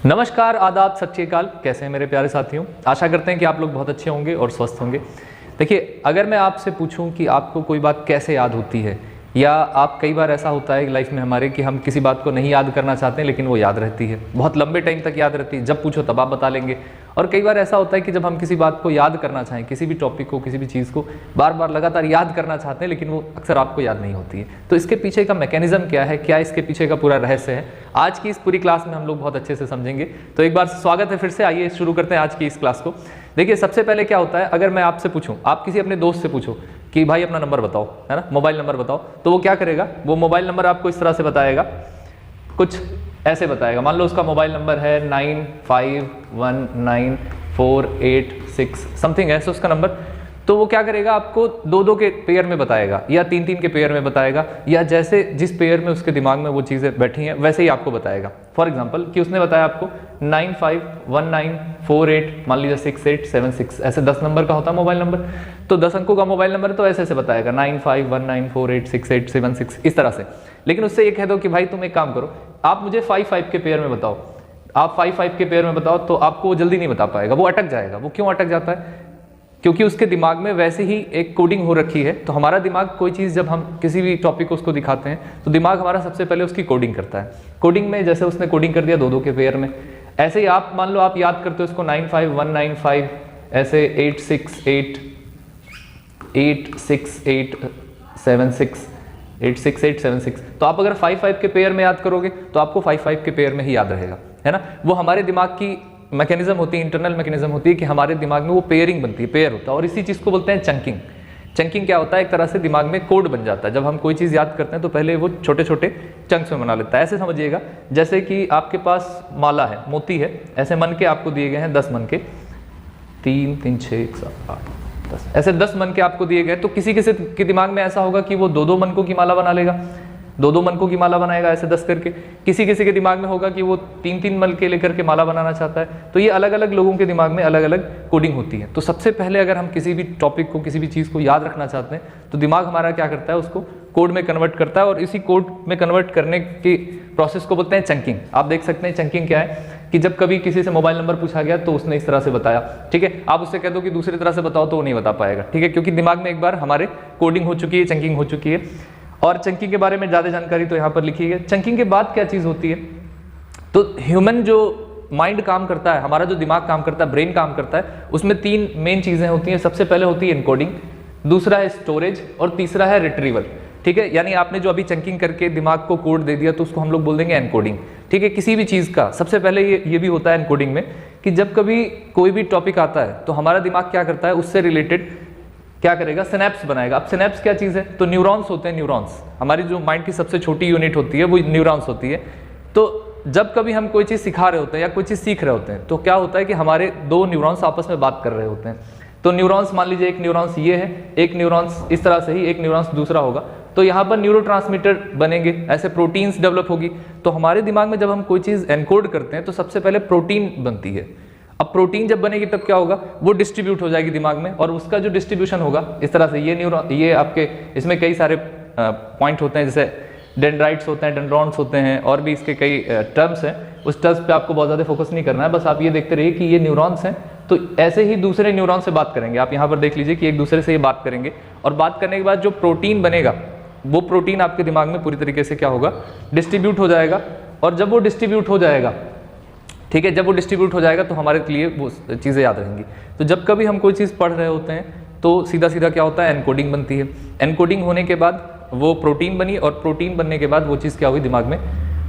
नमस्कार, आदाब, सत श्री अकाल। कैसे हैं मेरे प्यारे साथियों? आशा करते हैं कि आप लोग बहुत अच्छे होंगे और स्वस्थ होंगे। देखिए, अगर मैं आपसे पूछूं कि आपको कोई बात कैसे याद होती है, या आप कई बार ऐसा होता है लाइफ में हमारे कि हम किसी बात को नहीं याद करना चाहते हैं लेकिन वो याद रहती है, बहुत लंबे टाइम तक याद रहती है, जब पूछो तब आप बता लेंगे। और कई बार ऐसा होता है कि जब हम किसी बात को याद करना चाहें, किसी भी टॉपिक को, किसी भी चीज़ को बार बार लगातार याद करना चाहते हैं लेकिन वो अक्सर आपको याद नहीं होती है। तो इसके पीछे का मैकेनिज्म क्या है, क्या इसके पीछे का पूरा रहस्य है, आज की इस पूरी क्लास में हम लोग बहुत अच्छे से समझेंगे। तो एक बार स्वागत है फिर से, आइए शुरू करते हैं आज की इस क्लास को। देखिए, सबसे पहले क्या होता है, अगर मैं आपसे पूछूं, आप किसी अपने दोस्त से पूछो कि भाई अपना नंबर बताओ, है ना, मोबाइल नंबर बताओ, तो वो क्या करेगा, वो मोबाइल नंबर आपको इस तरह से बताएगा, कुछ ऐसे बताएगा। मान लो उसका मोबाइल नंबर है 951948 समथिंग ऐसे उसका नंबर। तो वो क्या करेगा, आपको दो दो के पेयर में बताएगा या तीन तीन के पेयर में बताएगा, या जैसे जिस पेयर में उसके दिमाग में वो चीज़ें बैठी हैं वैसे ही आपको बताएगा। फॉर एग्जांपल कि उसने बताया आपको 951948 मान लीजिए 6876, ऐसे 10 नंबर का होता है मोबाइल नंबर, तो 10 अंकों का मोबाइल नंबर तो ऐसे ऐसे बताएगा 9519486876 इस तरह से। लेकिन उससे ये कह दो कि भाई तुम एक काम करो, आप मुझे 55 के पेयर में बताओ, आप 55 के पेयर में बताओ, तो आपको वो जल्दी नहीं बता पाएगा, वो अटक जाएगा। वो क्यों अटक जाता है? क्योंकि उसके दिमाग में वैसे ही एक कोडिंग हो रखी है। तो हमारा दिमाग कोई चीज़ जब हम किसी भी टॉपिक को उसको दिखाते हैं तो दिमाग हमारा सबसे पहले उसकी कोडिंग करता है। कोडिंग में जैसे उसने कोडिंग कर दिया दो दो के पेयर में, ऐसे ही आप मान लो आप याद करते हो इसको 95195 ऐसे 86876 तो आप अगर 55 के पेयर में याद करोगे तो आपको 55 के पेयर में ही याद रहेगा, है ना। वो हमारे दिमाग की मैकेनिज्म होती है, इंटरनल मैकेनिज्म होती है कि हमारे दिमाग में वो पेयरिंग बनती है, पेयर होता है। और इसी चीज़ को बोलते हैं चंकिंग। चंकिंग क्या होता है, एक तरह से दिमाग में कोड बन जाता है। जब हम कोई चीज़ याद करते हैं तो पहले वो छोटे छोटे चंक्स में बना लेता है। ऐसे समझिएगा जैसे कि आपके पास माला है, मोती है, ऐसे मन के आपको दिए गए हैं 10 मन के, 3 3 6 1 7 8 10, ऐसे 10 मन के आपको दिए गए। तो किसी किसी के दिमाग में ऐसा होगा कि वो दो दो मनकों की माला बना लेगा, दो दो मनकों की माला बनाएगा ऐसे 10 करके। किसी किसी के दिमाग में होगा कि वो 3 मन के लेकर के माला बनाना चाहता है। तो ये अलग अलग लोगों के दिमाग में अलग अलग कोडिंग होती है। तो सबसे पहले अगर हम किसी भी टॉपिक को, किसी भी चीज़ को याद रखना चाहते हैं तो दिमाग हमारा क्या करता है, उसको कोड में कन्वर्ट करता है। और इसी कोड में कन्वर्ट करने की प्रोसेस को बोलते हैं चंकिंग। आप देख सकते हैं चंकिंग क्या है, कि जब कभी किसी से मोबाइल नंबर पूछा गया तो उसने इस तरह से बताया, ठीक है। आप उससे कह दो कि दूसरी तरह से बताओ तो वो नहीं बता पाएगा, ठीक है, क्योंकि दिमाग में एक बार हमारे कोडिंग हो चुकी है, चंकिंग हो चुकी है। और चंकिंग के बारे में ज़्यादा जानकारी तो यहाँ पर लिखी है। चंकिंग के बाद क्या चीज़ होती है, तो ह्यूमन जो माइंड काम करता है, हमारा जो दिमाग काम करता है, ब्रेन काम करता है, उसमें 3 मेन चीज़ें होती हैं। सबसे पहले होती है एनकोडिंग, दूसरा है स्टोरेज और तीसरा है रिट्रीवल, ठीक है। यानी आपने जो अभी चंकिंग करके दिमाग को कोड दे दिया तो उसको हम लोग बोल देंगे एनकोडिंग, ठीक है। किसी भी चीज़ का सबसे पहले ये भी होता है एनकोडिंग में कि जब कभी कोई भी टॉपिक आता है तो हमारा दिमाग क्या करता है, उससे रिलेटेड क्या करेगा, सिनेप्स बनाएगा। अब सिनेप्स क्या चीज़ है, तो न्यूरॉन्स होते हैं। न्यूरॉन्स हमारी जो माइंड की सबसे छोटी यूनिट होती है वो न्यूरॉन्स होती है। तो जब कभी हम कोई चीज़ सिखा रहे होते हैं या कोई चीज़ सीख रहे होते हैं तो क्या होता है कि हमारे 2 न्यूरॉन्स आपस में बात कर रहे होते हैं। तो न्यूरॉन्स, मान लीजिए एक न्यूरॉन्स ये है, एक न्यूरॉन्स इस तरह से ही, एक न्यूरॉन्स दूसरा होगा, तो यहाँ पर न्यूरोट्रांसमीटर बनेंगे, ऐसे प्रोटीन्स डेवलप होगी। तो हमारे दिमाग में जब हम कोई चीज़ एनकोड करते हैं तो सबसे पहले प्रोटीन बनती है। अब प्रोटीन जब बनेगी तब क्या होगा, वो डिस्ट्रीब्यूट हो जाएगी दिमाग में, और उसका जो डिस्ट्रीब्यूशन होगा इस तरह से, ये आपके इसमें कई सारे पॉइंट होते हैं, जैसे डेंड्राइट्स होते हैं, डेंड्रॉन्स होते हैं, और भी इसके कई टर्म्स हैं। उस टर्म्स पे आपको बहुत ज़्यादा फोकस नहीं करना है, बस आप ये देखते रहिए कि ये न्यूरॉन्स हैं। तो ऐसे ही दूसरे न्यूरॉन से बात करेंगे। आप यहाँ पर देख लीजिए कि एक दूसरे से ये बात करेंगे, और बात करने के बाद जो प्रोटीन बनेगा वो प्रोटीन आपके दिमाग में पूरी तरीके से क्या होगा, डिस्ट्रीब्यूट हो जाएगा। और जब वो डिस्ट्रीब्यूट हो जाएगा, ठीक है, जब वो डिस्ट्रीब्यूट हो जाएगा तो हमारे लिए वो चीज़ें याद रहेंगी। तो जब कभी हम कोई चीज़ पढ़ रहे होते हैं तो सीधा सीधा क्या होता है, एनकोडिंग बनती है। एनकोडिंग होने के बाद वो प्रोटीन बनी, और प्रोटीन बनने के बाद वो चीज़ क्या हुई, दिमाग में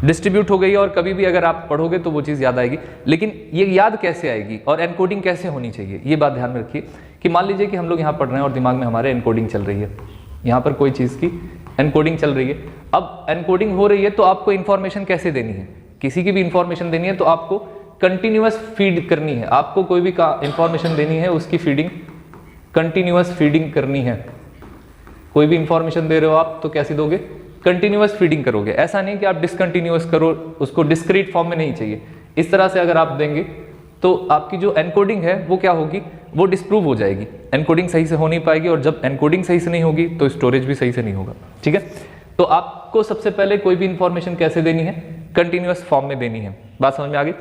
डिस्ट्रीब्यूट हो गई, और कभी भी अगर आप पढ़ोगे तो वो चीज़ याद आएगी। लेकिन ये याद कैसे आएगी और एनकोडिंग कैसे होनी चाहिए, ये बात ध्यान में रखिए। कि मान लीजिए कि हम लोग यहाँ पढ़ रहे हैं और दिमाग में हमारे एनकोडिंग चल रही है, यहाँ पर कोई चीज़ की एनकोडिंग चल रही है। अब एनकोडिंग हो रही है तो आपको इन्फॉर्मेशन कैसे देनी है, किसी की भी इंफॉर्मेशन देनी है तो आपको कंटिन्यूअस फीड करनी है। आपको कोई भी इंफॉर्मेशन देनी है, उसकी फीडिंग, कंटिन्यूअस फीडिंग करनी है। कोई भी इंफॉर्मेशन दे रहे हो आप तो कैसी दोगे, कंटिन्यूअस फीडिंग करोगे। ऐसा नहीं कि आप डिसकंटिन्यूअस करो, उसको डिस्क्रीट फॉर्म में नहीं चाहिए। इस तरह से अगर आप देंगे तो आपकी जो एनकोडिंग है वो क्या होगी, वो डिस्प्रूव हो जाएगी। एनकोडिंग सही से हो नहीं पाएगी, और जब एनकोडिंग सही से नहीं होगी तो स्टोरेज भी सही से नहीं होगा, ठीक है। तो आपको सबसे पहले कोई भी इंफॉर्मेशन कैसे देनी है, कंटिन्यूअस फॉर्म में देनी है। बात समझ में आ गई।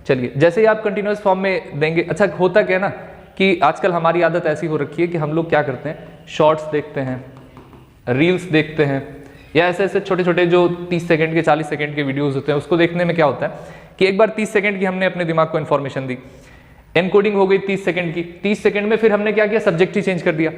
चलिए, जैसे ही आप कंटिन्यूस फॉर्म में देंगे, अच्छा होता क्या है ना कि आजकल हमारी आदत ऐसी हो रखी है कि हम लोग क्या करते हैं, शॉर्ट्स देखते हैं, रील्स देखते हैं, या ऐसे ऐसे छोटे छोटे जो 30 सेकंड के 40 सेकंड के वीडियोस होते हैं, उसको देखने में क्या होता है कि एक बार 30 सेकंड की हमने अपने दिमाग को इन्फॉर्मेशन दी, एनकोडिंग हो गई 30 सेकंड की, 30 सेकंड में फिर हमने क्या किया, सब्जेक्ट ही चेंज कर दिया।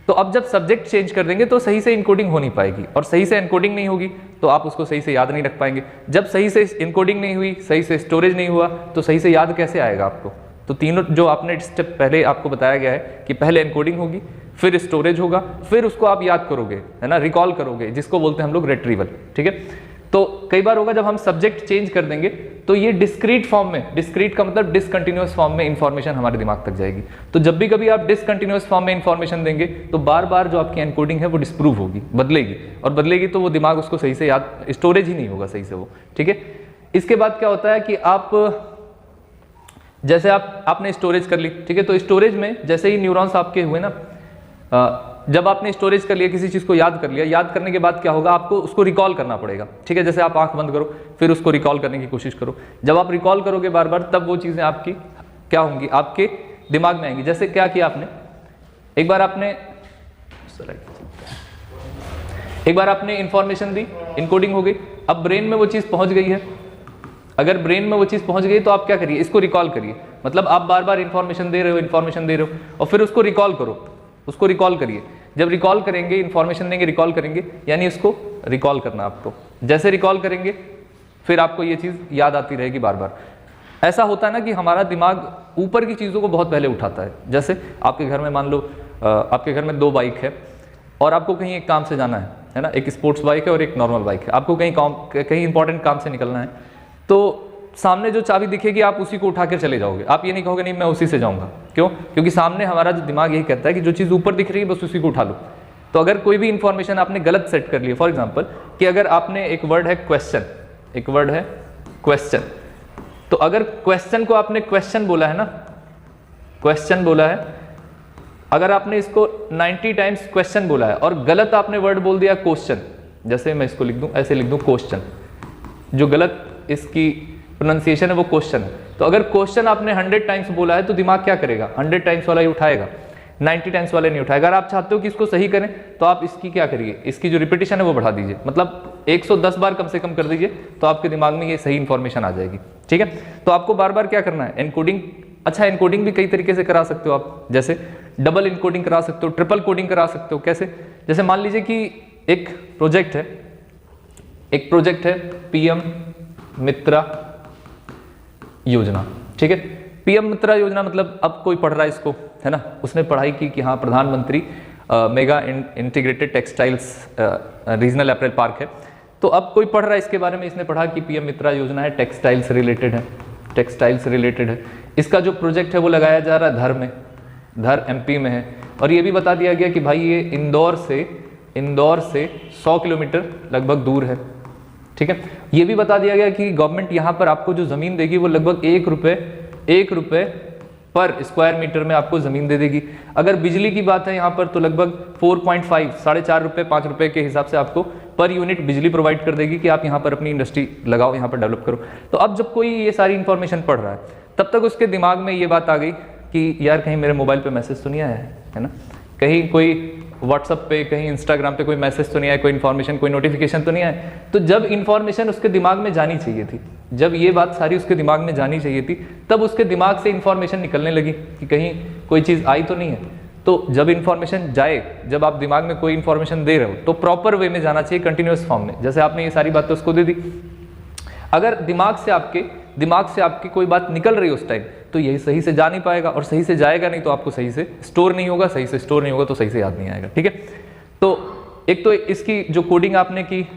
तो अब जब सब्जेक्ट चेंज कर देंगे तो सही से इनकोडिंग हो नहीं पाएगी, और सही से एनकोडिंग नहीं होगी तो आप उसको सही से याद नहीं रख पाएंगे। जब सही से इनकोडिंग नहीं हुई, सही से स्टोरेज नहीं हुआ, तो सही से याद कैसे आएगा आपको। तो तीनों जो आपने स्टेप पहले आपको बताया गया है कि पहले एनकोडिंग होगी, फिर स्टोरेज होगा, फिर उसको आप याद करोगे, है ना, रिकॉल करोगे, जिसको बोलते हैं हम लोग रिट्रीवल। ठीक है, तो कई बार होगा जब हम सब्जेक्ट चेंज कर देंगे तो ये डिस्क्रीट फॉर्म में, डिस्क्रीट का मतलब डिसकंटिन्यूअस फॉर्म में इंफॉर्मेशन हमारे दिमाग तक जाएगी। तो जब भी कभी आप डिसकंटिन्यूअस फॉर्म में इंफॉर्मेशन देंगे तो बार बार जो आपकी एनकोडिंग है वो डिस्प्रूव होगी, बदलेगी, और बदलेगी तो वो दिमाग उसको सही से याद, स्टोरेज ही नहीं होगा सही से वो। ठीक है, इसके बाद क्या होता है कि आप जैसे आपने स्टोरेज कर ली, ठीक है, तो स्टोरेज में जैसे ही न्यूरॉन्स आपके हुए ना, जब आपने स्टोरेज कर लिया, किसी चीज़ को याद कर लिया, याद करने के बाद क्या होगा, आपको उसको रिकॉल करना पड़ेगा। ठीक है, जैसे आप आंख बंद करो, फिर उसको रिकॉल करने की कोशिश करो। जब आप रिकॉल करोगे बार बार, तब वो चीज़ें आपकी क्या होंगी, आपके दिमाग में आएंगी। जैसे क्या किया आपने, एक बार आपने इंफॉर्मेशन दी, इनकोडिंग हो गई, अब ब्रेन में वो चीज़ पहुंच गई है। अगर ब्रेन में वो चीज़ पहुंच गई तो आप क्या करिए, इसको रिकॉल करिए। मतलब आप बार बार इंफॉर्मेशन दे रहे हो, और फिर उसको रिकॉल करो, उसको रिकॉल करिए। जब रिकॉल करेंगे, इंफॉर्मेशन देंगे, रिकॉल करेंगे, यानी इसको रिकॉल करना आपको। जैसे रिकॉल करेंगे फिर आपको ये चीज़ याद आती रहेगी बार बार। ऐसा होता है ना कि हमारा दिमाग ऊपर की चीज़ों को बहुत पहले उठाता है। जैसे आपके घर में मान लो आपके घर में 2 बाइक है और आपको कहीं एक काम से जाना है ना, एक स्पोर्ट्स बाइक है और एक नॉर्मल बाइक है, आपको कहीं इंपॉर्टेंट काम से निकलना है, तो सामने जो चाबी दिखेगी आप उसी को उठाकर चले जाओगे। आप ये नहीं कहोगे नहीं मैं उसी से जाऊंगा। क्यों? क्योंकि सामने हमारा जो दिमाग यही कहता है कि जो चीज़ ऊपर दिख रही है बस उसी को उठा लो। तो अगर कोई भी इंफॉर्मेशन आपने गलत सेट कर ली है, फॉर एग्जांपल कि अगर आपने एक वर्ड है क्वेश्चन, तो अगर क्वेश्चन को आपने क्वेश्चन बोला है ना, क्वेश्चन बोला है, अगर आपने इसको 90 टाइम्स क्वेश्चन बोला है और गलत आपने वर्ड बोल दिया क्वेश्चन, जैसे मैं इसको लिख दूं, ऐसे लिख दूं क्वेश्चन, जो गलत इसकी प्रोनाउंसिएशन है वो क्वेश्चन है। तो अगर क्वेश्चन आपने 100 टाइम्स बोला है तो दिमाग क्या करेगा, 100 टाइम्स वाला ही उठाएगा, 90 टाइम्स वाले नहीं उठाएगा। अगर आप चाहते हो कि इसको सही करें तो आप इसकी क्या करिए, इसकी जो रिपीटिशन है वो बढ़ा दीजिए, मतलब 110 बार कम से कम कर दीजिए, तो आपके दिमाग में ये सही इंफॉर्मेशन आ जाएगी। ठीक है, तो आपको बार बार क्या करना है, एनकोडिंग। अच्छा, एनकोडिंग भी कई तरीके से करा सकते हो आप, जैसे डबल इनकोडिंग करा सकते हो, ट्रिपल कोडिंग करा सकते हो। कैसे? जैसे मान लीजिए कि एक प्रोजेक्ट है पीएम मित्रा योजना। ठीक है, पीएम मित्रा योजना मतलब अब कोई पढ़ रहा है इसको, है ना, उसने पढ़ाई की कि हाँ प्रधानमंत्री mega integrated textiles regional apparel park है, तो अब कोई पढ़ रहा है इसके बारे में, इसने पढ़ा कि पीएम मित्रा योजना है, टेक्सटाइल्स रिलेटेड है। इसका जो प्रोजेक्ट है वो लगाया जा रहा है धर में, धर एमपी में है, और ये भी बता दिया गया कि भाई ये इंदौर से 100 किलोमीटर लगभग दूर है। ठीक है, ये भी बता दिया गया कि गवर्नमेंट यहाँ पर आपको जो जमीन देगी वो लगभग 1 रुपये पर स्क्वायर मीटर में आपको जमीन दे देगी। अगर बिजली की बात है यहाँ पर तो लगभग 4.5 साढ़े 4 रुपये 5 रुपये के हिसाब से आपको पर यूनिट बिजली प्रोवाइड कर देगी कि आप यहाँ पर अपनी इंडस्ट्री लगाओ, यहाँ पर डेवलप करो। तो अब जब कोई ये सारी इन्फॉर्मेशन पढ़ रहा है तब तक उसके दिमाग में ये बात आ गई कि यार कहीं मेरे मोबाइल पे मैसेज तो नहीं आया है ना, कहीं कोई व्हाट्सअप पे, कहीं इंस्टाग्राम पे कोई मैसेज तो नहीं आया, कोई इन्फॉर्मेशन, कोई नोटिफिकेशन तो नहीं आया। तो जब इन्फॉर्मेशन उसके दिमाग में जानी चाहिए थी, जब ये बात सारी उसके दिमाग में जानी चाहिए थी, तब उसके दिमाग से इन्फॉर्मेशन निकलने लगी कि कहीं कोई चीज़ आई तो नहीं है। तो जब इन्फॉर्मेशन जाए, जब आप दिमाग में कोई इन्फॉर्मेशन दे रहे हो तो प्रॉपर वे में जाना चाहिए, कंटिन्यूअस फॉर्म में। जैसे आपने ये सारी बातें उसको दे दी, अगर दिमाग से आपकी कोई बात निकल रही है उस टाइम तो यही सही से जा नहीं पाएगा, और सही से जाएगा नहीं तो आपको सही से स्टोर नहीं होगा, सही से स्टोर नहीं होगा तो सही से याद नहीं आएगा। ठीक है, तो एक तो इसकी जो कोडिंग आपने की,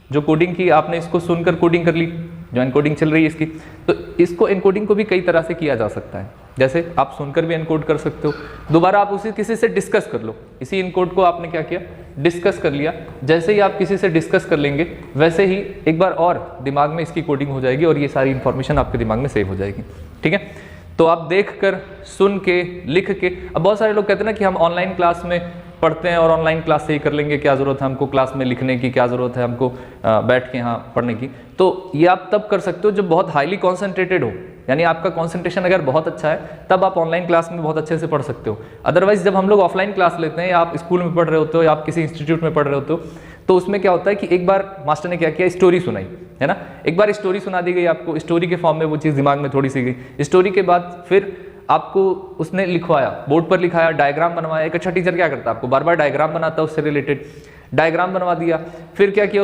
जो कोडिंग की आपने, इसको सुनकर कोडिंग कर ली, जो एनकोडिंग चल रही है इसकी, तो इसको एनकोडिंग को भी कई तरह से किया जा सकता है। जैसे आप सुनकर भी एनकोड कर सकते हो, दोबारा आप उसी किसी से डिस्कस कर लो, इसी एनकोड को आपने क्या किया, डिस्कस कर लिया। जैसे ही आप किसी से डिस्कस कर लेंगे वैसे ही एक बार और दिमाग में इसकी कोडिंग हो जाएगी और ये सारी इंफॉर्मेशन आपके दिमाग में सेव हो जाएगी। ठीक है, तो आप देख कर, सुन के, लिख के। अब बहुत सारे लोग कहते हैं ना कि हम ऑनलाइन क्लास में पढ़ते हैं और ऑनलाइन क्लास से ही कर लेंगे, क्या ज़रूरत है हमको क्लास में लिखने की, क्या ज़रूरत है हमको बैठ के यहाँ पढ़ने की। तो ये आप तब कर सकते हो जब बहुत हाईली कॉन्सेंट्रेटेड हो, यानी आपका कंसंट्रेशन अगर बहुत अच्छा है तब आप ऑनलाइन क्लास में बहुत अच्छे से पढ़ सकते हो। अदरवाइज जब हम लोग ऑफलाइन क्लास लेते हैं या आप स्कूल में पढ़ रहे होते हो या आप किसी इंस्टीट्यूट में पढ़ रहे होते हो, तो उसमें क्या होता है कि एक बार मास्टर ने क्या किया, स्टोरी सुनाई, है ना, एक बार स्टोरी सुना दी गई आपको, स्टोरी के फॉर्म में वो चीज़ दिमाग में थोड़ी सी गई। स्टोरी के बाद फिर आपको उसने लिखवाया, बोर्ड पर लिखाया, डायग्राम बनवाया। एक अच्छा टीचर क्या करता है, आपको बार बार डायग्राम बनाता है, उससे रिलेटेड डायग्राम बनवा दिया। फिर क्या किया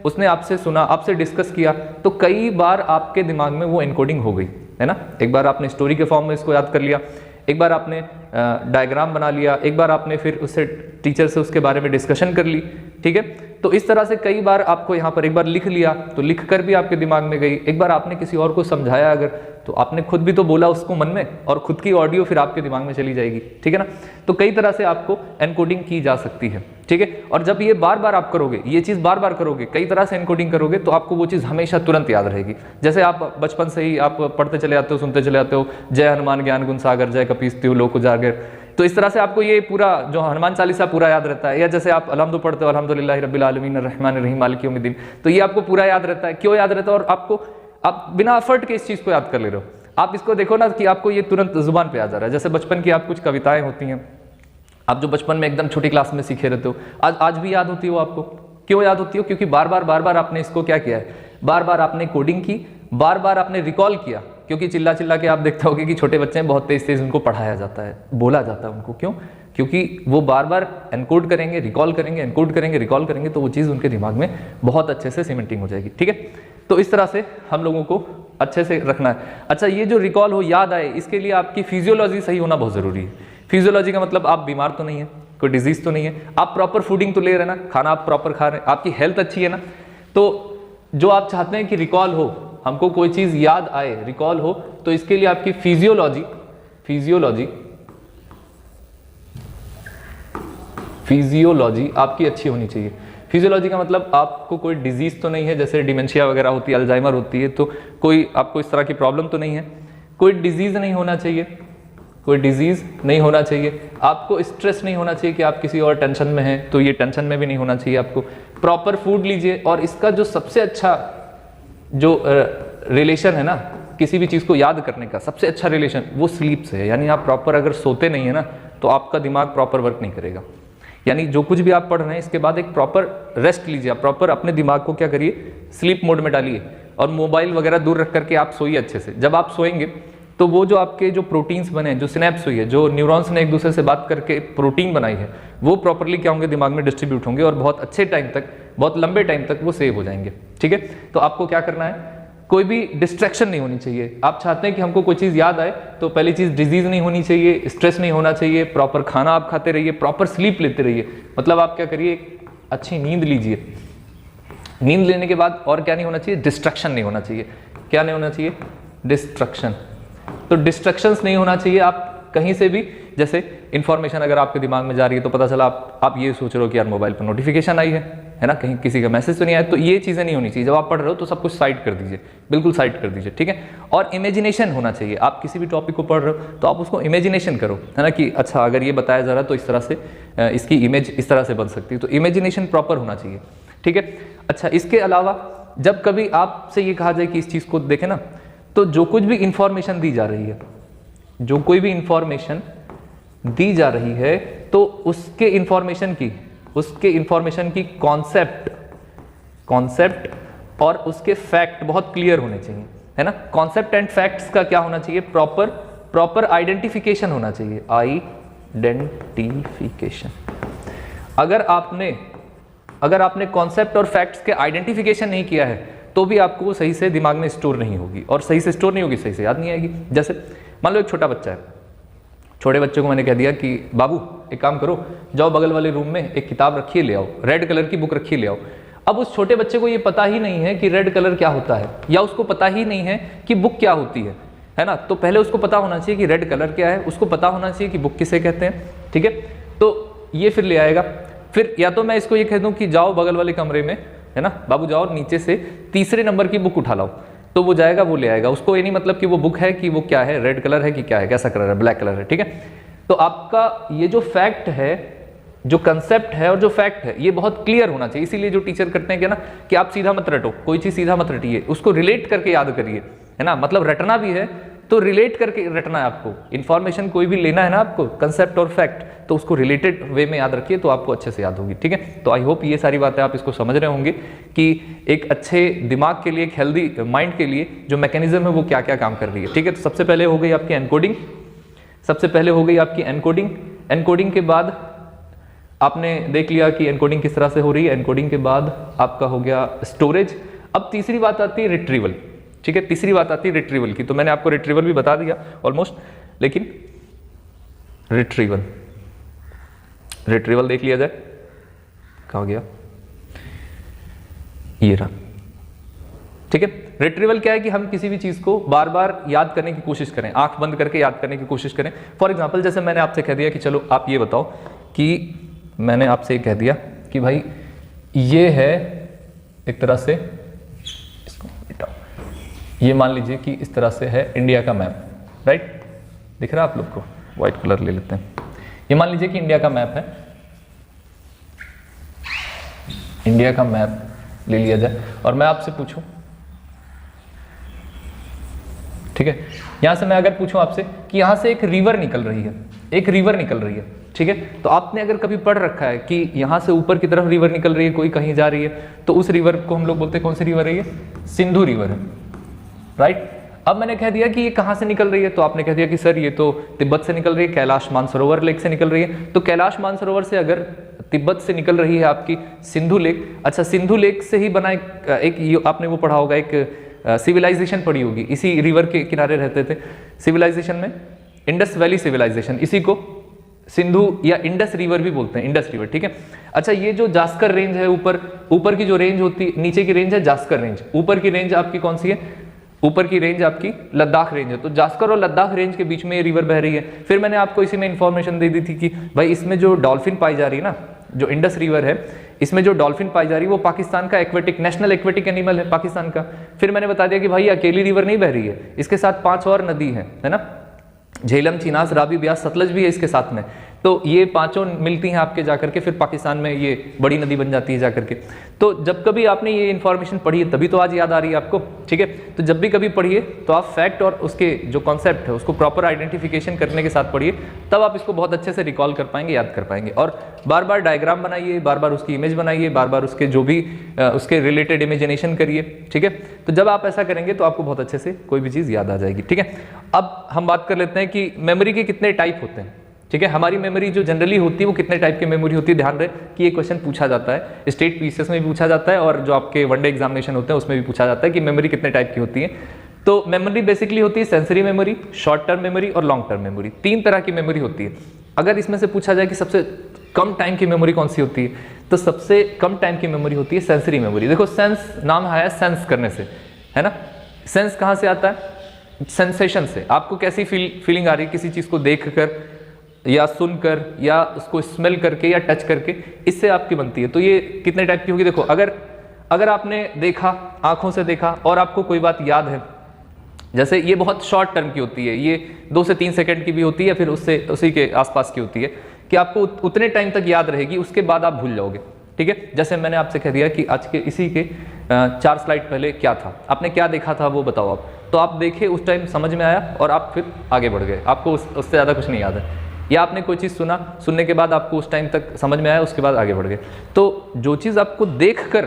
उसने आपसे सुना, आपसे डिस्कस किया, तो कई बार आपके दिमाग में वो एनकोडिंग हो गई, है ना। एक बार आपने स्टोरी के फॉर्म में इसको याद कर लिया, एक बार आपने डायग्राम बना लिया, एक बार आपने फिर उससे टीचर से उसके बारे में डिस्कशन कर ली, ठीक है। तो इस तरह से कई बार आपको यहाँ पर एक बार लिख लिया तो लिख कर भी आपके दिमाग में गई, एक बार आपने किसी और को समझाया अगर तो आपने खुद भी तो बोला उसको मन में, और खुद की ऑडियो फिर आपके दिमाग में चली जाएगी, ठीक है ना। तो कई तरह से आपको एनकोडिंग की जा सकती है, ठीक है। और जब ये बार बार आप करोगे, ये चीज़ बार बार करोगे, कई तरह से एनकोडिंग करोगे, तो आपको वो चीज़ हमेशा तुरंत याद रहेगी। जैसे आप बचपन से ही आप पढ़ते चले आते हो, सुनते चले आते हो, जय हनुमान ज्ञान गुण सागर, जय कपीस तिहु लोक उजागर, तो इस तरह से आपको ये पूरा जो हनुमान चालीसा पूरा याद रहता है। या जैसे आप अलहम्दु पढ़ते हो, अल्हम्दुलिल्लाहि रब्बिल आलमीन अर्रहमान अर्रहीम मालिक यौमिद्दीन, तो ये आपको पूरा याद रहता है। क्यों याद रहता है? और आप बिना एफर्ट के इस चीज़ को याद कर ले रहे हो। आप इसको देखो ना कि आपको ये तुरंत जुबान पे आ जा रहा है। जैसे बचपन की आप कुछ कविताएं होती हैं, आप जो बचपन में एकदम छोटी क्लास में सीखे रहते हो, आज भी याद होती है वो आपको। क्यों याद होती हो? क्योंकि बार बार आपने इसको क्या किया है, बार बार आपने कोडिंग की, बार बार आपने रिकॉल किया। क्योंकि चिल्ला चिल्ला के आप देखते होगे कि छोटे बच्चे हैं, बहुत तेज उनको पढ़ाया जाता है, बोला जाता है उनको। क्यों? क्योंकि वो बार बार एनकोड करेंगे, रिकॉल करेंगे, एनकोड करेंगे, रिकॉल करेंगे, तो वो चीज़ उनके दिमाग में बहुत अच्छे से सीमेंटिंग हो जाएगी, ठीक है। तो इस तरह से हम लोगों को अच्छे से रखना है। अच्छा, ये जो रिकॉल हो, याद आए, इसके लिए आपकी फिजियोलॉजी सही होना बहुत ज़रूरी है। फिजियोलॉजी का मतलब आप बीमार तो नहीं है, कोई डिजीज़ तो नहीं है, आप प्रॉपर फूडिंग तो ले रहे हैं ना, खाना आप प्रॉपर खा रहे हैं, आपकी हेल्थ अच्छी है ना। तो जो आप चाहते हैं कि रिकॉल हो, हमको कोई चीज़ याद आए, रिकॉल हो, तो इसके लिए आपकी फिजियोलॉजी आपकी अच्छी होनी चाहिए। फिजियोलॉजी का मतलब आपको कोई डिजीज़ तो नहीं है, जैसे डिमेंशिया वगैरह होती है, अल्जाइमर होती है, तो कोई आपको इस तरह की प्रॉब्लम तो नहीं है, कोई डिजीज़ नहीं होना चाहिए, कोई डिजीज़ नहीं होना चाहिए। आपको स्ट्रेस नहीं होना चाहिए कि आप किसी और टेंशन में हैं, तो ये टेंशन में भी नहीं होना चाहिए आपको। प्रॉपर फूड लीजिए, और इसका जो सबसे अच्छा जो रिलेशन है ना किसी भी चीज़ को याद करने का, सबसे अच्छा रिलेशन वो स्लीप से है। यानी आप प्रॉपर अगर सोते नहीं है ना, तो आपका दिमाग प्रॉपर वर्क नहीं करेगा। यानी जो कुछ भी आप पढ़ रहे हैं, इसके बाद एक प्रॉपर रेस्ट लीजिए, आप प्रॉपर अपने दिमाग को क्या करिए, स्लीप मोड में डालिए, और मोबाइल वगैरह दूर रख करके आप सोइए अच्छे से। जब आप सोएंगे तो वो जो आपके जो प्रोटीन्स बने, जो सिनेप्स हुई है, जो न्यूरॉन्स ने एक दूसरे से बात करके प्रोटीन बनाई है, वो प्रॉपरली क्या होंगे, दिमाग में डिस्ट्रीब्यूट होंगे, और बहुत अच्छे टाइम तक, बहुत लंबे टाइम तक वो सेव हो जाएंगे, ठीक है। तो आपको क्या करना है, कोई भी डिस्ट्रैक्शन नहीं होनी चाहिए। आप चाहते हैं कि हमको कोई चीज़ याद आए, तो पहली चीज़ डिजीज़ नहीं होनी चाहिए, स्ट्रेस नहीं होना चाहिए, प्रॉपर खाना आप खाते रहिए, प्रॉपर स्लीप लेते रहिए। मतलब आप क्या करिए, अच्छी नींद लीजिए। नींद लेने के बाद और क्या नहीं होना चाहिए, डिस्ट्रैक्शन नहीं होना चाहिए। क्या नहीं होना चाहिए, डिस्ट्रैक्शन। तो डिस्ट्रैक्शंस नहीं होना चाहिए। आप कहीं से भी, जैसे इन्फॉर्मेशन अगर आपके दिमाग में जा रही है, तो पता चला आप ये सोच रहे हो कि यार मोबाइल पर नोटिफिकेशन आई है ना, कहीं किसी का मैसेज तो नहीं आया, तो ये चीज़ें नहीं होनी चाहिए। जब आप पढ़ रहे हो तो सब कुछ साइड कर दीजिए, बिल्कुल साइड कर दीजिए, ठीक है। और इमेजिनेशन होना चाहिए। आप किसी भी टॉपिक को पढ़ रहे हो तो आप उसको इमेजिनेशन करो, है ना, कि अच्छा अगर ये बताया जा रहा है तो इस तरह से इसकी इमेज इस तरह से बन सकती है। तो इमेजिनेशन प्रॉपर होना चाहिए, ठीक है। अच्छा, इसके अलावा जब कभी आपसे ये कहा जाए कि इस चीज़ को देखें ना, तो जो कुछ भी इंफॉर्मेशन दी जा रही है, जो कोई भी इंफॉर्मेशन दी जा रही है, तो उसके इंफॉर्मेशन की कॉन्सेप्ट और उसके फैक्ट बहुत क्लियर होने चाहिए, है ना। कॉन्सेप्ट एंड फैक्ट्स का क्या होना चाहिए, प्रॉपर आइडेंटिफिकेशन होना चाहिए, आइडेंटिफिकेशन। अगर आपने कॉन्सेप्ट और फैक्ट्स के आइडेंटिफिकेशन नहीं किया है, तो भी आपको वो सही से दिमाग में स्टोर नहीं होगी, और सही से स्टोर नहीं होगी, सही से याद नहीं आएगी। जैसे मान लो एक छोटा बच्चा है, छोटे बच्चे को मैंने कह दिया कि बाबू एक काम करो, जाओ बगल वाले रूम में एक किताब रखिए ले आओ, रेड कलर की बुक रखिए ले आओ। अब उस छोटे बच्चे को ये पता ही नहीं है कि रेड कलर क्या होता है, या उसको पता ही नहीं है कि बुक क्या होती है ना। तो पहले उसको पता होना चाहिए कि रेड कलर क्या है, उसको पता होना चाहिए कि बुक किसे कहते हैं, ठीक है। तो ये फिर ले आएगा। फिर या तो मैं इसको ये कह दूं कि जाओ बगल वाले कमरे में, है ना, बाबू जाओ नीचे से 3 नंबर की बुक उठा लाओ, तो वो जाएगा, वो ले आएगा। उसको ये नहीं मतलब कि वो बुक है कि वो क्या है, रेड कलर है कि क्या है, कैसा कलर है, ब्लैक कलर है, ठीक है। तो आपका ये जो फैक्ट है, जो कंसेप्ट है और जो फैक्ट है, ये बहुत क्लियर होना चाहिए। इसीलिए जो टीचर करते हैं क्या ना, कि आप सीधा मत रटो, कोई चीज़ सीधा मत रटिए, उसको रिलेट करके याद करिए, है ना, मतलब रटना भी है तो रिलेट करके रटना है आपको। इन्फॉर्मेशन कोई भी लेना है ना आपको, कंसेप्ट और फैक्ट, तो उसको रिलेटेड वे में याद रखिए तो आपको अच्छे से याद होगी, ठीक है। तो आई होप ये सारी बातें आप इसको समझ रहे होंगे कि एक अच्छे दिमाग के लिए, एक हेल्दी माइंड के लिए जो मैकेनिज्म है वो क्या क्या काम कर रही है, ठीक है। तो सबसे पहले हो गई आपकी एनकोडिंग, सबसे पहले हो गई आपकी एनकोडिंग। एनकोडिंग के बाद आपने देख लिया कि एनकोडिंग किस तरह से हो रही है। एनकोडिंग के बाद आपका हो गया स्टोरेज। अब तीसरी बात आती है रिट्रीवल, ठीक है। तीसरी बात आती है रिट्रीवल की, तो मैंने आपको रिट्रीवल भी बता दिया ऑलमोस्ट, लेकिन रिट्रीवल देख लिया जाए, कहाँ गया, ये रहा, ठीक है। रिट्रीवल क्या है कि हम किसी भी चीज को बार बार याद करने की कोशिश करें, आंख बंद करके याद करने की कोशिश करें। फॉर एग्जाम्पल जैसे मैंने आपसे कह दिया कि चलो आप ये बताओ कि मैंने आपसे कह दिया कि भाई ये है एक तरह से, ये मान लीजिए कि इस तरह से है इंडिया का मैप, राइट, दिख रहा है आप लोग को, व्हाइट कलर ले लेते हैं। ये मान लीजिए कि इंडिया का मैप है, इंडिया का मैप ले लिया जाए और मैं आपसे पूछूं, ठीक है, यहां से मैं अगर पूछूं आपसे कि यहां से एक रिवर निकल रही है, एक रिवर निकल रही है, ठीक है। तो आपने अगर कभी पढ़ रखा है कि यहां से ऊपर की तरफ रिवर निकल रही है, कोई कहीं जा रही है, तो उस रिवर को हम लोग बोलते हैं कौन सी रिवर है, ये सिंधु रिवर है, राइट। अब मैंने कह दिया कि ये कहां से निकल रही है, तो आपने कह दिया कि सर ये तो तिब्बत से निकल रही है, कैलाश मानसरोवर लेक से निकल रही है। तो कैलाश मानसरोवर से अगर तिब्बत से निकल रही है आपकी सिंधु लेक, अच्छा सिंधु लेक से ही बना एक आपने वो पढ़ा होगा, एक सिविलाइजेशन पढ़ी होगी, इसी रिवर के किनारे रहते थे सिविलाइजेशन में, इंडस वैली सिविलाइजेशन, इसी को सिंधु या इंडस रिवर भी बोलते हैं, इंडस रिवर, ठीक है। अच्छा ये जो जास्कर रेंज है, ऊपर की जो रेंज होती है, नीचे की रेंज है जास्कर रेंज, ऊपर की रेंज आपकी कौन सी है, ऊपर की रेंज आपकी लद्दाख रेंज है। तो जास्कर और लद्दाख रेंज के बीच में ये रिवर बह रही है। फिर मैंने आपको इसी में इंफॉर्मेशन दे दी थी कि भाई इसमें जो डॉल्फिन पाई जा रही है ना, जो इंडस रिवर है, इसमें जो डॉल्फिन पाई जा रही है वो पाकिस्तान का एक्वेटिक, नेशनल एक्वेटिक एनिमल है पाकिस्तान का। फिर मैंने बता दिया कि भाई अकेली रिवर नहीं बह रही है, इसके साथ 5 और नदी है ना, झेलम, चिनास, रावी, ब्यास, सतलज भी है इसके साथ में। तो ये पांचों मिलती हैं आपके जाकर के, फिर पाकिस्तान में ये बड़ी नदी बन जाती है जाकर के। तो जब कभी आपने ये इन्फॉर्मेशन पढ़ी है तभी तो आज याद आ रही है आपको, ठीक है। तो जब भी कभी पढ़िए तो आप फैक्ट और उसके जो कॉन्सेप्ट है उसको प्रॉपर आइडेंटिफिकेशन करने के साथ पढ़िए, तब आप इसको बहुत अच्छे से रिकॉल कर पाएंगे, याद कर पाएंगे। और बार बार डायग्राम बनाइए, बार बार उसकी इमेज बनाइए, बार बार उसके जो भी उसके रिलेटेड इमेजिनेशन करिए, ठीक है। तो जब आप ऐसा करेंगे तो आपको बहुत अच्छे से कोई भी चीज़ याद आ जाएगी, ठीक है। अब हम बात कर लेते हैं कि मेमोरी के कितने टाइप होते हैं, ठीक है। हमारी मेमोरी जो जनरली होती है वो कितने टाइप की मेमोरी होती है, ध्यान रहे कि ये क्वेश्चन पूछा जाता है, स्टेट पीसीएस में भी पूछा जाता है और जो आपके वनडे एग्जामिनेशन होते हैं उसमें भी पूछा जाता है कि मेमोरी कितने टाइप की होती है। तो मेमोरी बेसिकली होती है sensory memory, short term memory और लॉन्ग टर्म मेमोरी, 3 तरह की मेमोरी होती है। अगर इसमें से पूछा जाए कि सबसे कम टाइम की मेमोरी कौन सी होती है, तो सबसे कम टाइम की मेमोरी होती है सेंसरी मेमोरी। देखो सेंस नाम आया सेंस करने से, है ना। सेंस कहाँ से आता है, सेंसेशन से। आपको कैसी फीलिंग आ रही है किसी चीज़ को देख कर या सुनकर या उसको स्मेल करके या टच करके, इससे आपकी बनती है। तो ये कितने टाइप की होगी, देखो अगर आपने देखा, आंखों से देखा और आपको कोई बात याद है, जैसे ये बहुत शॉर्ट टर्म की होती है, ये 2 से 3 सेकंड की भी होती है, फिर उससे उसी के आसपास की होती है कि आपको उतने टाइम तक याद रहेगी, उसके बाद आप भूल जाओगे, ठीक है। जैसे मैंने आपसे कह दिया कि आज के इसी के 4 स्लाइड पहले क्या था, आपने क्या देखा था वो बताओ आप, तो आप देखे उस टाइम समझ में आया और आप फिर आगे बढ़ गए, आपको उससे ज़्यादा कुछ नहीं याद है। या आपने कोई चीज़ सुना, सुनने के बाद आपको उस टाइम तक समझ में आया, उसके बाद आगे बढ़ गए। तो जो चीज़ आपको देखकर,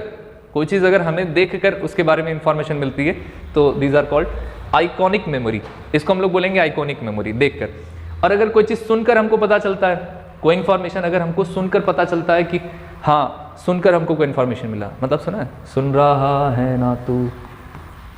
कोई चीज़ अगर हमें देखकर उसके बारे में इंफॉर्मेशन मिलती है तो these are called iconic memory, इसको हम लोग बोलेंगे आइकॉनिक मेमोरी, देखकर। और अगर कोई चीज़ सुनकर हमको पता चलता है, कोई इन्फॉर्मेशन अगर हमको सुनकर पता चलता है कि हाँ सुनकर हमको कोई इन्फॉर्मेशन मिला, मतलब सुना है, सुन रहा है ना तू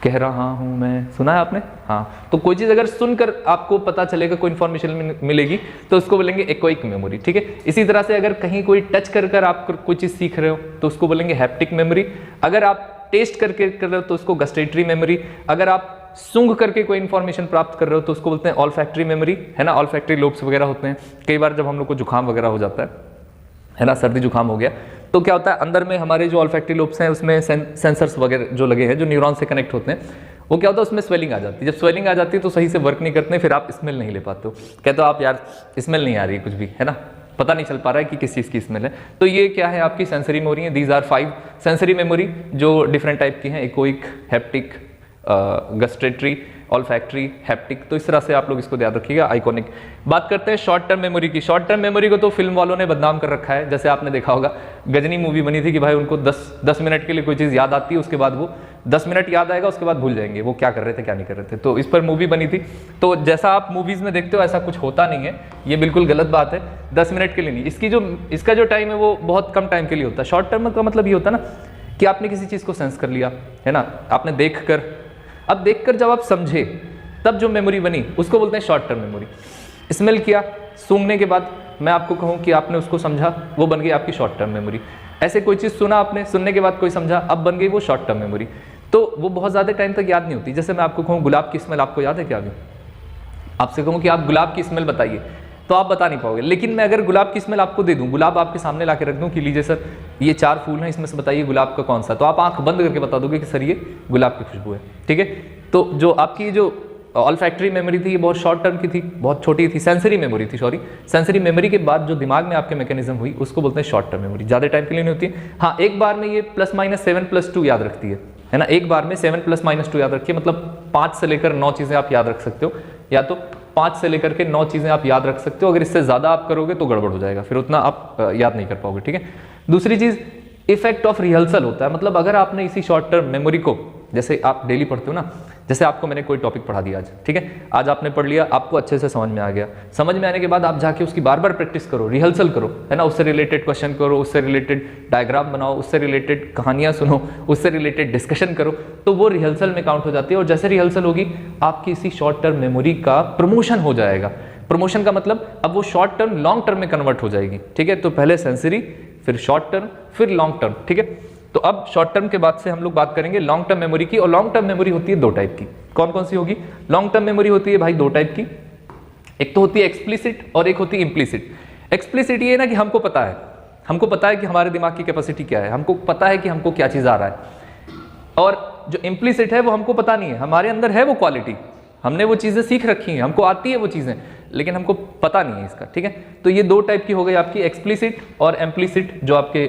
कह रहा हूँ मैं, सुना है आपने, हाँ। तो कोई चीज़ अगर सुनकर आपको पता चलेगा, कोई इन्फॉर्मेशन मिलेगी, तो उसको बोलेंगे एक्वाइक मेमोरी, ठीक है। इसी तरह से अगर कहीं कोई टच कर आप कोई चीज़ सीख रहे हो तो उसको बोलेंगे हैप्टिक मेमोरी। अगर आप टेस्ट करके कर रहे हो तो उसको गस्टेटरी मेमोरी। अगर आप सूंघ करके कोई इन्फॉर्मेशन प्राप्त कर रहे हो तो उसको बोलते हैं ऑल्फैक्टरी मेमोरी, है ना। ऑल्फैक्टरी लोब्स वगैरह होते हैं। कई बार जब हम लोग को जुकाम वगैरह हो जाता है ना, सर्दी जुकाम हो गया, तो क्या होता है अंदर में हमारे जो ऑल्फैक्टरी लोब्स हैं उसमें सेंसर्स वगैरह जो लगे हैं, जो न्यूरॉन से कनेक्ट होते हैं, वो क्या होता है उसमें स्वेलिंग आ जाती है। जब स्वेलिंग आ जाती है तो सही से वर्क नहीं करते हैं, फिर आप स्मेल नहीं ले पाते हो, कहते हो आप यार स्मेल नहीं आ रही कुछ भी, है ना, पता नहीं चल पा रहा है कि किस चीज़ की स्मेल है। तो ये क्या है आपकी सेंसरी मेमोरी है। दीज आर 5 सेंसरी मेमोरी जो डिफरेंट टाइप की हैं, इकोइक, हैप्टिक, गस्ट्रेटरी, ऑल्फैक्टरी, हैप्टिक। तो इस तरह से आप लोग इसको याद रखिएगा, आइकॉनिक। बात करते हैं शॉर्ट टर्म मेमोरी की। शॉर्ट टर्म मेमोरी को तो फिल्म वालों ने बदनाम कर रखा है। जैसे आपने देखा होगा गजनी मूवी बनी थी कि भाई उनको 10 मिनट के लिए कोई चीज़ याद आती है, उसके बाद वो 10 मिनट याद आएगा, उसके बाद भूल जाएंगे वो क्या कर रहे थे क्या नहीं कर रहे थे। तो इस पर मूवी बनी थी। तो जैसा आप मूवीज़ में देखते हो ऐसा कुछ होता नहीं है, ये बिल्कुल गलत बात है। 10 मिनट के लिए नहीं, इसका जो टाइम है वो बहुत कम टाइम के लिए होता है। शॉर्ट टर्म का मतलब ये होता है ना कि आपने किसी चीज़ को सेंस कर लिया है ना, आपने देखकर, अब देखकर जब आप समझे तब जो मेमोरी बनी उसको बोलते हैं शॉर्ट टर्म मेमोरी। स्मेल किया, सूंघने के बाद मैं आपको कहूँ कि आपने उसको समझा, वो बन गई आपकी शॉर्ट टर्म मेमोरी। ऐसे कोई चीज़ सुना आपने, सुनने के बाद कोई समझा, अब बन गई वो शॉर्ट टर्म मेमोरी। तो वो बहुत ज़्यादा टाइम तक याद नहीं होती। जैसे मैं आपको कहूँ गुलाब की स्मेल आपको याद है क्या? अभी आपसे कहूँ कि आप गुलाब की स्मेल बताइए तो आप बता नहीं पाओगे। लेकिन मैं अगर गुलाब की स्मेल आपको दे दूं, गुलाब आपके सामने ला के रख दूं कि लीजिए सर ये 4 फूल हैं, इसमें से बताइए गुलाब का कौन सा, तो आप आंख बंद करके बता दोगे कि सर ये गुलाब की खुशबू है। ठीक है, तो जो आपकी जो ऑल्फैक्टरी मेमोरी थी ये बहुत शॉर्ट टर्म की थी, बहुत छोटी थी। सेंसरी मेमोरी थी, सॉरी, सेंसरी मेमोरी के बाद जो दिमाग में आपके मैकेनिज्म हुई उसको बोलते हैं शॉर्ट टर्म मेमोरी। ज़्यादा टाइम के लिए नहीं होती है। हाँ, एक बार में ये +-7+2 याद रखती है ना। एक बार में 7+-2 याद रखिए, मतलब 5 से लेकर 9 चीज़ें आप याद रख सकते हो, या तो 5 से लेकर के 9 चीज़ें आप याद रख सकते हो। अगर इससे ज़्यादा आप करोगे तो गड़बड़ हो जाएगा, फिर उतना आप याद नहीं कर पाओगे। ठीक है, दूसरी चीज़ इफेक्ट ऑफ रिहर्सल होता है। मतलब अगर आपने इसी शॉर्ट टर्म मेमोरी को, जैसे आप डेली पढ़ते हो ना, जैसे आपको मैंने कोई टॉपिक पढ़ा दिया आज, ठीक है, आज आपने पढ़ लिया, आपको अच्छे से समझ में आ गया। समझ में आने के बाद आप जाके उसकी बार बार प्रैक्टिस करो, रिहर्सल करो, है ना। उससे रिलेटेड क्वेश्चन करो, उससे रिलेटेड डायग्राम बनाओ, उससे रिलेटेड कहानियाँ सुनो, उससे रिलेटेड डिस्कशन करो, तो वो रिहर्सल में काउंट हो जाती है। और जैसे रिहर्सल होगी आपकी इसी शॉर्ट टर्म मेमोरी का प्रमोशन हो जाएगा। प्रमोशन का मतलब अब वो शॉर्ट टर्म लॉन्ग टर्म में कन्वर्ट हो जाएगी। ठीक है, तो पहले सेंसरी, फिर शॉर्ट टर्म, फिर लॉन्ग टर्म। ठीक है, तो अब शॉर्ट टर्म के बाद से हम लोग बात करेंगे लॉन्ग टर्म मेमोरी की। और लॉन्ग टर्म मेमोरी होती है 2 टाइप की। कौन कौन सी होगी? लॉन्ग टर्म मेमोरी होती है भाई 2 टाइप की। एक तो होती है एक्सप्लिसिट और एक होती है इम्प्लिसिट। एक्सप्लिसिट ये है ना कि हमको पता है कि हमारे दिमाग की कैपेसिटी क्या है, हमको पता है कि हमको क्या चीज़ आ रहा है। और जो इम्प्लिसिट है वो हमको पता नहीं है, हमारे अंदर है वो क्वालिटी, हमने वो चीज़ें सीख रखी हैं, हमको आती है वो चीज़ें, लेकिन हमको पता नहीं है इसका। ठीक है, तो ये 2 टाइप की हो गई आपकी, एक्सप्लिसिट और इम्प्लिसिट, जो आपके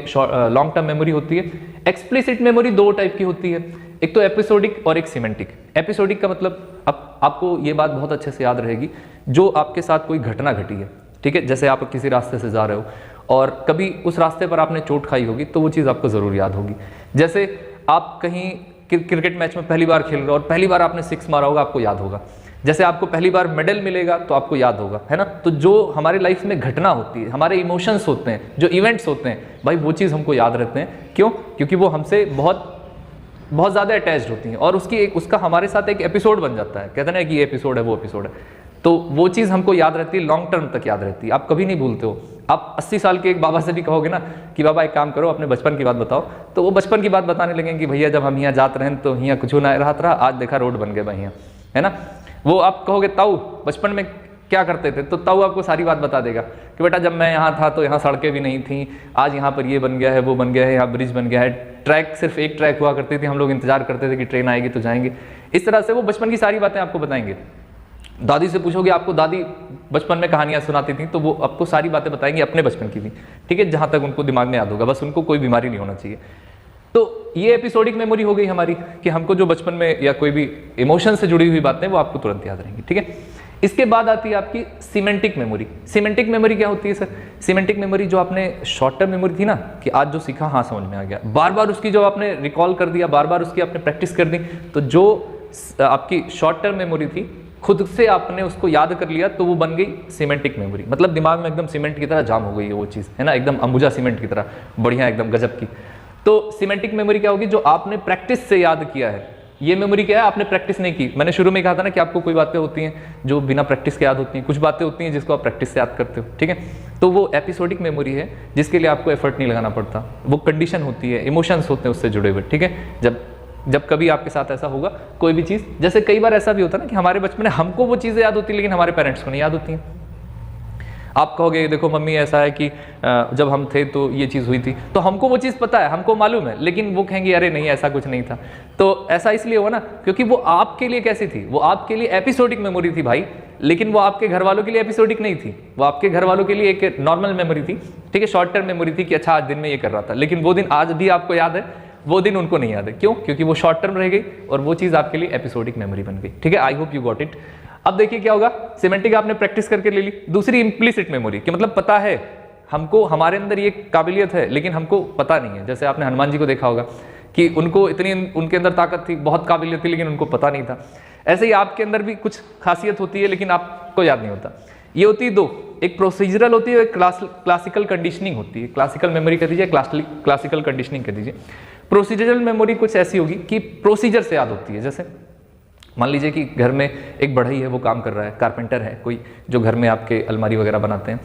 लॉन्ग टर्म मेमोरी होती है। एक्सप्लिसिट मेमोरी 2 टाइप की होती है, एक तो एपिसोडिक और एक सिमेंटिक। एपिसोडिक का मतलब आपको ये बात बहुत अच्छे से याद रहेगी, जो आपके साथ कोई घटना घटी है, ठीक है, जैसे आप किसी रास्ते से जा रहे हो और कभी उस रास्ते पर आपने चोट खाई होगी, तो वो चीज़ आपको ज़रूर याद होगी। जैसे आप कहीं क्रिकेट मैच में पहली बार खेल रहे हो और पहली बार आपने 6 मारा होगा, आपको याद होगा। जैसे आपको पहली बार मेडल मिलेगा तो आपको याद होगा, है ना। तो जो हमारे लाइफ में घटना होती है, हमारे इमोशंस होते हैं, जो इवेंट्स होते हैं, भाई वो चीज़ हमको याद रहते हैं। क्यों? क्योंकि वो हमसे बहुत ज़्यादा अटैच्ड होती हैं और उसका हमारे साथ एक एपिसोड बन जाता है। कहते हैं ना कि ये एपिसोड है, वो एपिसोड है, तो वो चीज़ हमको याद रहती है, लॉन्ग टर्म तक याद रहती है, आप कभी नहीं भूलते हो। आप 80 साल के एक बाबा से भी कहोगे ना कि बाबा एक काम करो, अपने बचपन की बात बताओ, तो वो बचपन की बात बताने लगेंगे कि भैया जब हम यहाँ जाते रहें तो यहाँ कुछ ना रहा, आज देखा रोड बन गए भाई यहाँ, है ना। वो आप कहोगे ताऊ बचपन में क्या करते थे, तो ताऊ आपको सारी बात बता देगा कि बेटा जब मैं यहाँ था तो यहाँ सड़कें भी नहीं थी, आज यहाँ पर ये बन गया है, वो बन गया है, यहाँ ब्रिज बन गया है, ट्रैक सिर्फ एक ट्रैक हुआ करती थी, हम लोग इंतजार करते थे कि ट्रेन आएगी तो जाएंगे। इस तरह से वो बचपन की सारी बातें आपको बताएंगे। दादी से पूछोगे, आपको दादी बचपन में कहानियाँ सुनाती थी, तो वो आपको सारी बातें बताएंगे अपने बचपन की भी, ठीक है, जहाँ तक उनको दिमाग में याद होगा, बस उनको कोई बीमारी नहीं होना चाहिए। तो ये एपिसोडिक मेमोरी हो गई हमारी कि हमको जो बचपन में या कोई भी इमोशन से जुड़ी हुई बातें वो आपको तुरंत याद रहेंगी। ठीक है, इसके बाद आती है आपकी सीमेंटिक मेमोरी। सीमेंटिक मेमोरी क्या होती है सर? सीमेंटिक मेमोरी जो आपने शॉर्ट टर्म मेमोरी थी ना, कि आज जो सीखा हाँ समझ में आ गया, बार बार उसकी जो आपने रिकॉल कर दिया, बार बार उसकी आपने प्रैक्टिस कर दी, तो जो आपकी शॉर्ट टर्म मेमोरी थी खुद से आपने उसको याद कर लिया, तो वो बन गई सीमेंटिक मेमोरी। मतलब दिमाग में एकदम सीमेंट की तरह जाम हो गई है वो चीज़, है ना, एकदम अंबुजा सीमेंट की तरह बढ़िया, एकदम गजब की। तो सीमेंटिक मेमोरी क्या होगी? जो आपने प्रैक्टिस से याद किया है। ये मेमोरी क्या है? आपने प्रैक्टिस नहीं की। मैंने शुरू में कहा था ना कि आपको कोई बातें होती हैं जो बिना प्रैक्टिस के याद होती हैं, कुछ बातें होती हैं जिसको आप प्रैक्टिस से याद करते हो। ठीक है, तो वो एपिसोडिक मेमोरी है जिसके लिए आपको एफर्ट नहीं लगाना पड़ता। वो कंडीशन होती है, इमोशंस होते हैं उससे जुड़े हुए। ठीक है, जब कभी आपके साथ ऐसा होगा कोई भी चीज़, जैसे कई बार ऐसा भी होता है ना कि हमारे बचपन में हमको वो चीज़ें याद होती है लेकिन हमारे पेरेंट्स को नहीं याद होती हैं। आप कहोगे देखो मम्मी ऐसा है कि जब हम थे तो ये चीज़ हुई थी, तो हमको वो चीज़ पता है, हमको मालूम है, लेकिन वो कहेंगे अरे नहीं ऐसा कुछ नहीं था। तो ऐसा इसलिए हुआ ना क्योंकि वो आपके लिए कैसी थी? वो आपके लिए एपिसोडिक मेमोरी थी भाई, लेकिन वो आपके घर वालों के लिए एपिसोडिक नहीं थी। वो आपके घर वालों के लिए एक नॉर्मल मेमोरी थी, ठीक है, शॉर्ट टर्म मेमोरी थी कि अच्छा आज दिन में ये कर रहा था, लेकिन वो दिन आज भी आपको याद है, वो दिन उनको नहीं याद है। क्यों? क्योंकि वो शॉर्ट टर्म रह गई और वो चीज़ आपके लिए एपिसोडिक मेमोरी बन गई। ठीक है, I hope you got it. अब देखिए क्या होगा, सिमेंटिक आपने प्रैक्टिस करके ले ली। दूसरी इम्प्लिसिट मेमोरी, कि मतलब पता है हमको, हमारे अंदर ये काबिलियत है लेकिन हमको पता नहीं है। जैसे आपने हनुमान जी को देखा होगा कि उनको इतनी उनके अंदर ताकत थी, बहुत काबिलियत थी, लेकिन उनको पता नहीं था। ऐसे ही आपके अंदर भी कुछ खासियत होती है लेकिन आपको याद नहीं होता। ये होती है दो, एक प्रोसीजरल होती है, एक क्लासिकल कंडीशनिंग होती है। क्लासिकल मेमोरी कह दीजिए, क्लासिकल कंडीशनिंग कह दीजिए। प्रोसीजरल मेमोरी कुछ ऐसी होगी कि प्रोसीजर से याद होती है। जैसे मान लीजिए कि घर में एक बढ़ई है, वो काम कर रहा है, कारपेंटर है कोई, जो घर में आपके अलमारी वगैरह बनाते हैं,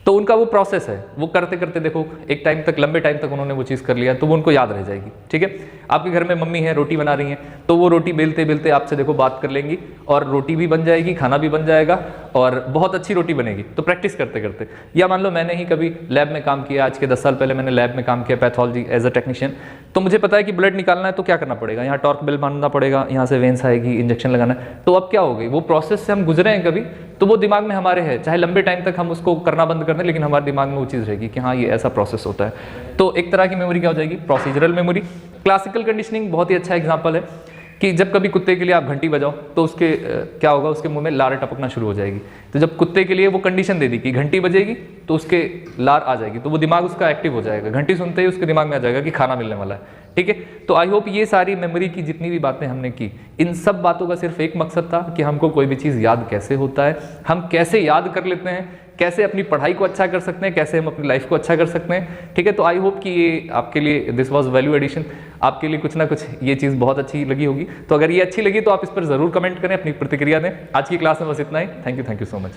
तो उनका वो प्रोसेस है, वो करते करते देखो एक टाइम तक, लंबे टाइम तक उन्होंने वो चीज़ कर लिया, तो वो उनको याद रह जाएगी। ठीक है, आपके घर में मम्मी है, रोटी बना रही हैं, तो वो रोटी बेलते बेलते आपसे देखो बात कर लेंगी और रोटी भी बन जाएगी, खाना भी बन जाएगा और बहुत अच्छी रोटी बनेगी। तो प्रैक्टिस करते करते, या मान लो मैंने ही कभी लैब में काम किया, आज के 10 साल पहले मैंने लैब में काम किया पैथोलॉजी एज अ टेक्नीशियन, तो मुझे पता है कि ब्लड निकालना है तो क्या करना पड़ेगा, यहाँ टॉर्क बेल बांधना पड़ेगा, यहाँ से वेंस आएगी, इंजेक्शन लगाना है। तो अब क्या हो गई, वो प्रोसेस से हम गुजरे हैं कभी, तो वो दिमाग में हमारे है, चाहे लंबे टाइम तक हम उसको करना बंद कर दें, लेकिन हमारे दिमाग में वो चीज़ रहेगी कि हाँ ये ऐसा प्रोसेस होता है। तो एक तरह की मेमोरी क्या हो जाएगी, प्रोसीजरल मेमोरी। क्लासिकल कंडीशनिंग बहुत ही अच्छा एग्जांपल है कि जब कभी कुत्ते के लिए आप घंटी बजाओ तो उसके क्या होगा, उसके मुंह में लार टपकना शुरू हो जाएगी। तो जब कुत्ते के लिए वो कंडीशन दे दी कि घंटी बजेगी तो उसके लार आ जाएगी, तो वो दिमाग उसका एक्टिव हो जाएगा, घंटी सुनते ही उसके दिमाग में आ जाएगा कि खाना मिलने वाला है। ठीक है, तो आई होप ये सारी मेमोरी की जितनी भी बातें हमने की, इन सब बातों का सिर्फ एक मकसद था कि हमको कोई भी चीज़ याद कैसे होता है, हम कैसे याद कर लेते हैं, कैसे अपनी पढ़ाई को अच्छा कर सकते हैं, कैसे हम अपनी लाइफ को अच्छा कर सकते हैं। ठीक है, तो आई होप कि ये आपके लिए, दिस वाज वैल्यू एडिशन, आपके लिए कुछ ना कुछ ये चीज़ बहुत अच्छी लगी होगी। तो अगर ये अच्छी लगी तो आप इस पर ज़रूर कमेंट करें, अपनी प्रतिक्रिया दें। आज की क्लास में बस इतना ही। Thank you so much.